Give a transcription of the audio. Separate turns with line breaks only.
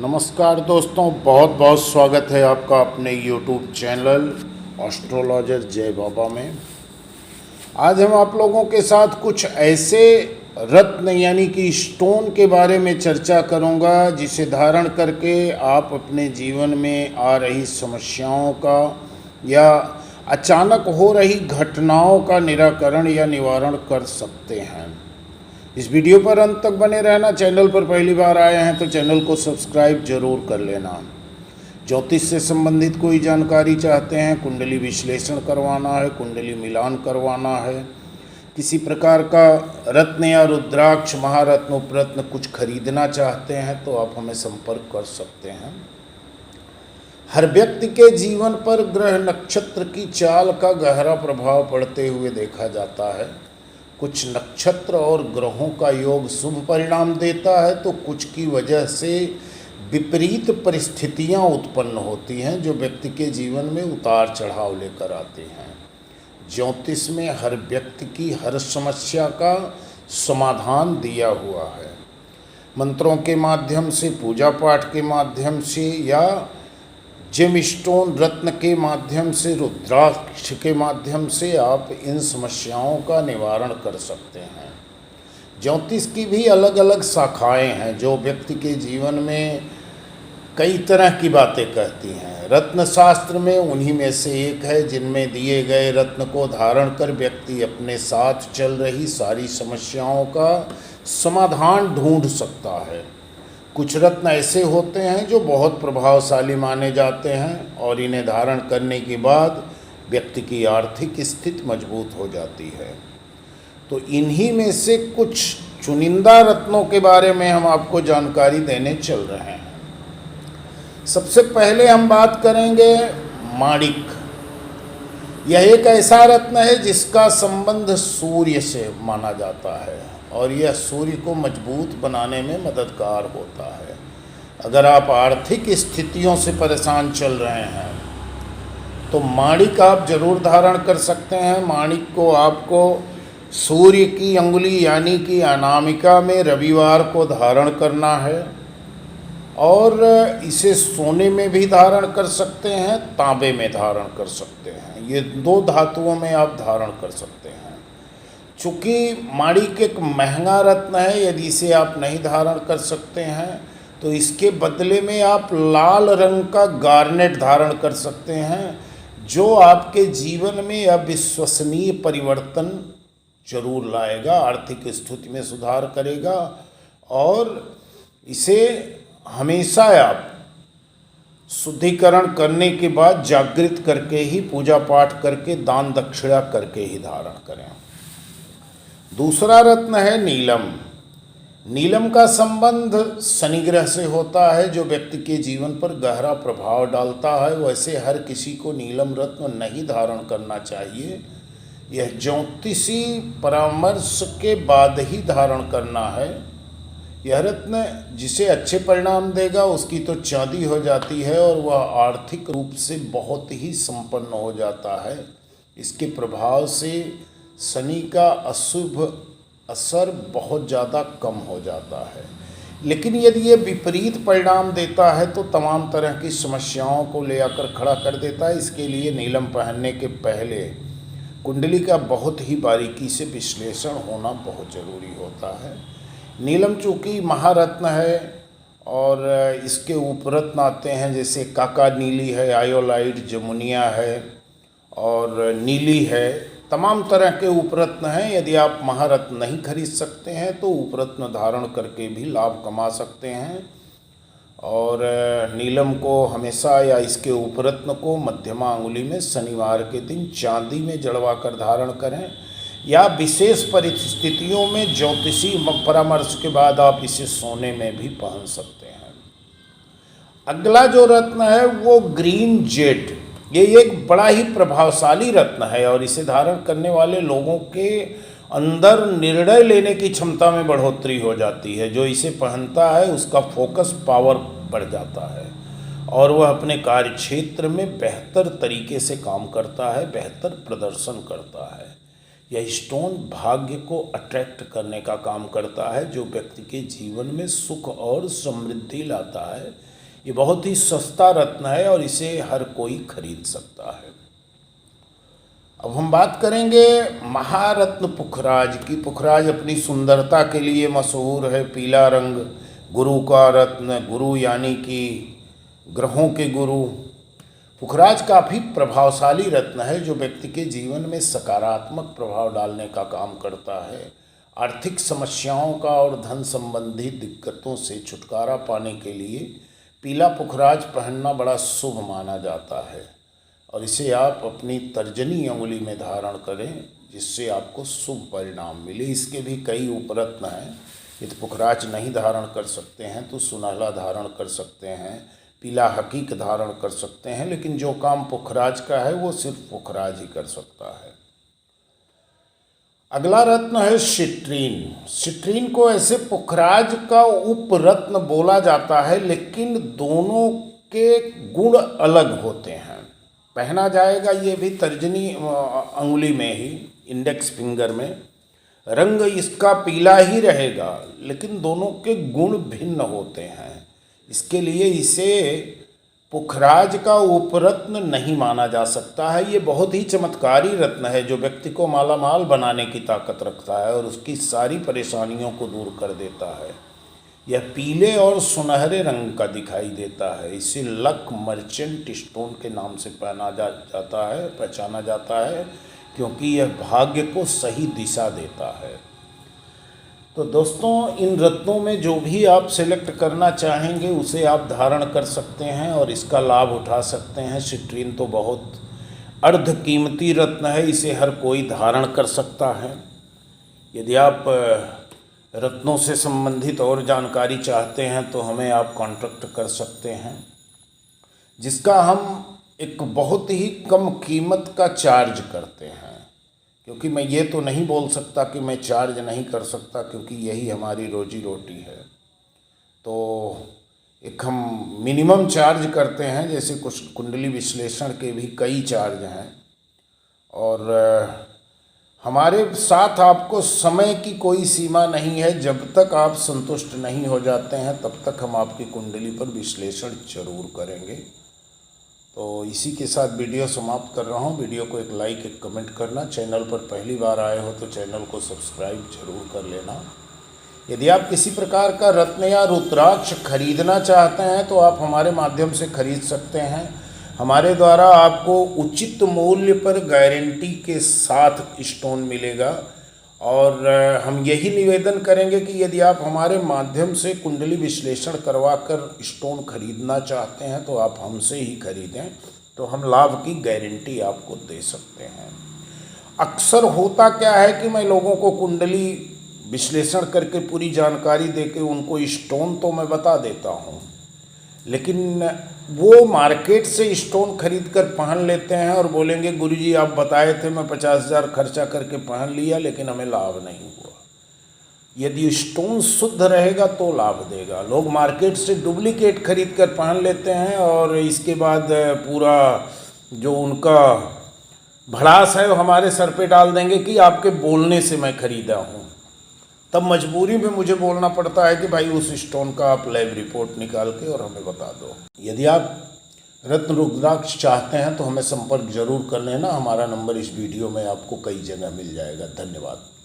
नमस्कार दोस्तों, बहुत बहुत स्वागत है आपका अपने YouTube चैनल एस्ट्रोलॉजर जय बाबा में। आज हम आप लोगों के साथ कुछ ऐसे रत्न यानी कि स्टोन के बारे में चर्चा करूंगा जिसे धारण करके आप अपने जीवन में आ रही समस्याओं का या अचानक हो रही घटनाओं का निराकरण या निवारण कर सकते हैं। इस वीडियो पर अंत तक बने रहना। चैनल पर पहली बार आए हैं तो चैनल को सब्सक्राइब जरूर कर लेना। ज्योतिष से संबंधित कोई जानकारी चाहते हैं, कुंडली विश्लेषण करवाना है, कुंडली मिलान करवाना है, किसी प्रकार का रत्न या रुद्राक्ष महारत्न उपरत्न कुछ खरीदना चाहते हैं तो आप हमें संपर्क कर सकते हैं। हर व्यक्ति के जीवन पर ग्रह नक्षत्र की चाल का गहरा प्रभाव पड़ते हुए देखा जाता है। कुछ नक्षत्र और ग्रहों का योग शुभ परिणाम देता है तो कुछ की वजह से विपरीत परिस्थितियां उत्पन्न होती हैं जो व्यक्ति के जीवन में उतार चढ़ाव लेकर आते हैं। ज्योतिष में हर व्यक्ति की हर समस्या का समाधान दिया हुआ है। मंत्रों के माध्यम से, पूजा पाठ के माध्यम से या जेमस्टोन रत्न के माध्यम से, रुद्राक्ष के माध्यम से आप इन समस्याओं का निवारण कर सकते हैं। ज्योतिष की भी अलग अलग शाखाएं हैं जो व्यक्ति के जीवन में कई तरह की बातें कहती हैं। रत्न शास्त्र में उन्हीं में से एक है जिनमें दिए गए रत्न को धारण कर व्यक्ति अपने साथ चल रही सारी समस्याओं का समाधान ढूंढ सकता है। कुछ रत्न ऐसे होते हैं जो बहुत प्रभावशाली माने जाते हैं और इन्हें धारण करने के बाद व्यक्ति की आर्थिक स्थिति मजबूत हो जाती है। तो इन्हीं में से कुछ चुनिंदा रत्नों के बारे में हम आपको जानकारी देने चल रहे हैं। सबसे पहले हम बात करेंगे माणिक। यह एक ऐसा रत्न है जिसका संबंध सूर्य से माना जाता है और यह सूर्य को मजबूत बनाने में मददगार होता है। अगर आप आर्थिक स्थितियों से परेशान चल रहे हैं तो माणिक आप जरूर धारण कर सकते हैं। माणिक को आपको सूर्य की अंगुली यानी कि अनामिका में रविवार को धारण करना है और इसे सोने में भी धारण कर सकते हैं, तांबे में धारण कर सकते हैं। ये दो धातुओं में आप धारण कर सकते हैं। चूँकि माणिक एक महंगा रत्न है, यदि इसे आप नहीं धारण कर सकते हैं तो इसके बदले में आप लाल रंग का गार्नेट धारण कर सकते हैं जो आपके जीवन में अविश्वसनीय परिवर्तन जरूर लाएगा, आर्थिक स्थिति में सुधार करेगा और इसे हमेशा आप शुद्धिकरण करने के बाद जागृत करके ही, पूजा पाठ करके, दान दक्षिणा करके ही धारण करें। दूसरा रत्न है नीलम। नीलम का संबंध शनि ग्रह से होता है जो व्यक्ति के जीवन पर गहरा प्रभाव डालता है। वैसे हर किसी को नीलम रत्न नहीं धारण करना चाहिए। यह ज्योतिषी परामर्श के बाद ही धारण करना है। यह रत्न जिसे अच्छे परिणाम देगा उसकी तो चांदी हो जाती है और वह आर्थिक रूप से बहुत ही संपन्न हो जाता है। इसके प्रभाव से शनि का अशुभ असर बहुत ज़्यादा कम हो जाता है। लेकिन यदि ये विपरीत परिणाम देता है तो तमाम तरह की समस्याओं को ले आकर खड़ा कर देता है। इसके लिए नीलम पहनने के पहले कुंडली का बहुत ही बारीकी से विश्लेषण होना बहुत ज़रूरी होता है। नीलम चूँकि महारत्न है और इसके उपरत्न आते हैं जैसे काका नीली है, आयोलाइट, जमुनिया है और नीली है। तमाम तरह के उपरत्न हैं। यदि आप महारत्न नहीं खरीद सकते हैं तो उपरत्न धारण करके भी लाभ कमा सकते हैं। और नीलम को हमेशा या इसके उपरत्न को मध्यमा अंगुली में शनिवार के दिन चांदी में जड़वा कर धारण करें या विशेष परिस्थितियों में ज्योतिषी परामर्श के बाद आप इसे सोने में भी पहन सकते हैं। अगला जो रत्न है वो ग्रीन जेड। ये एक बड़ा ही प्रभावशाली रत्न है और इसे धारण करने वाले लोगों के अंदर निर्णय लेने की क्षमता में बढ़ोतरी हो जाती है। जो इसे पहनता है उसका फोकस पावर बढ़ जाता है और वह अपने कार्य क्षेत्र में बेहतर तरीके से काम करता है, बेहतर प्रदर्शन करता है। यह स्टोन भाग्य को अट्रैक्ट करने का काम करता है जो व्यक्ति के जीवन में सुख और समृद्धि लाता है। ये बहुत ही सस्ता रत्न है और इसे हर कोई खरीद सकता है। अब हम बात करेंगे महारत्न पुखराज की। पुखराज अपनी सुंदरता के लिए मशहूर है। पीला रंग, गुरु का रत्न, गुरु यानी कि ग्रहों के गुरु। पुखराज काफ़ी प्रभावशाली रत्न है जो व्यक्ति के जीवन में सकारात्मक प्रभाव डालने का काम करता है। आर्थिक समस्याओं का और धन संबंधी दिक्कतों से छुटकारा पाने के लिए पीला पुखराज पहनना बड़ा शुभ माना जाता है और इसे आप अपनी तर्जनी अंगुली में धारण करें जिससे आपको शुभ परिणाम मिले। इसके भी कई उपरत्न हैं। यदि पुखराज नहीं धारण कर सकते हैं तो सुनहला धारण कर सकते हैं, पीला हकीक धारण कर सकते हैं, लेकिन जो काम पुखराज का है वो सिर्फ पुखराज ही कर सकता है। अगला रत्न है सिट्रीन। सिट्रीन को ऐसे पुखराज का उपरत्न बोला जाता है, लेकिन दोनों के गुण अलग होते हैं। पहना जाएगा ये भी तर्जनी अंगुली में ही, इंडेक्स फिंगर में। रंग इसका पीला ही रहेगा, लेकिन दोनों के गुण भिन्न होते हैं। इसके लिए इसे पुखराज का उपरत्न नहीं माना जा सकता है। ये बहुत ही चमत्कारी रत्न है जो व्यक्ति को मालामाल बनाने की ताकत रखता है और उसकी सारी परेशानियों को दूर कर देता है। यह पीले और सुनहरे रंग का दिखाई देता है। इसे लक मर्चेंट स्टोन के नाम से पहचाना जाता है क्योंकि यह भाग्य को सही दिशा देता है। तो दोस्तों, इन रत्नों में जो भी आप सेलेक्ट करना चाहेंगे उसे आप धारण कर सकते हैं और इसका लाभ उठा सकते हैं। सिट्रीन तो बहुत अर्ध कीमती रत्न है, इसे हर कोई धारण कर सकता है। यदि आप रत्नों से संबंधित और जानकारी चाहते हैं तो हमें आप कांटेक्ट कर सकते हैं, जिसका हम एक बहुत ही कम कीमत का चार्ज करते हैं। क्योंकि मैं ये तो नहीं बोल सकता कि मैं चार्ज नहीं कर सकता, क्योंकि यही हमारी रोजी रोटी है। तो एक हम मिनिमम चार्ज करते हैं। जैसे कुछ कुंडली विश्लेषण के भी कई चार्ज हैं और हमारे साथ आपको समय की कोई सीमा नहीं है। जब तक आप संतुष्ट नहीं हो जाते हैं तब तक हम आपकी कुंडली पर विश्लेषण जरूर करेंगे। तो इसी के साथ वीडियो समाप्त कर रहा हूँ। वीडियो को एक लाइक, एक कमेंट करना। चैनल पर पहली बार आए हो तो चैनल को सब्सक्राइब जरूर कर लेना। यदि आप किसी प्रकार का रत्न या रुद्राक्ष खरीदना चाहते हैं तो आप हमारे माध्यम से खरीद सकते हैं। हमारे द्वारा आपको उचित मूल्य पर गारंटी के साथ स्टोन मिलेगा और हम यही निवेदन करेंगे कि यदि आप हमारे माध्यम से कुंडली विश्लेषण करवाकर स्टोन खरीदना चाहते हैं तो आप हमसे ही खरीदें, तो हम लाभ की गारंटी आपको दे सकते हैं। अक्सर होता क्या है कि मैं लोगों को कुंडली विश्लेषण करके पूरी जानकारी देके उनको स्टोन तो मैं बता देता हूँ, लेकिन वो मार्केट से स्टोन खरीद कर पहन लेते हैं और बोलेंगे गुरुजी आप बताए थे, मैं 50,000 खर्चा करके पहन लिया लेकिन हमें लाभ नहीं हुआ। यदि स्टोन शुद्ध रहेगा तो लाभ देगा। लोग मार्केट से डुप्लीकेट खरीद कर पहन लेते हैं और इसके बाद पूरा जो उनका भड़ास है वो हमारे सर पे डाल देंगे कि आपके बोलने से मैं खरीदा हूँ। तब मजबूरी में मुझे बोलना पड़ता है कि भाई उस स्टोन का आप लैब रिपोर्ट निकाल के और हमें बता दो। यदि आप रत्न रुद्राक्ष चाहते हैं तो हमें संपर्क जरूर कर लेना। हमारा नंबर इस वीडियो में आपको कई जगह मिल जाएगा। धन्यवाद।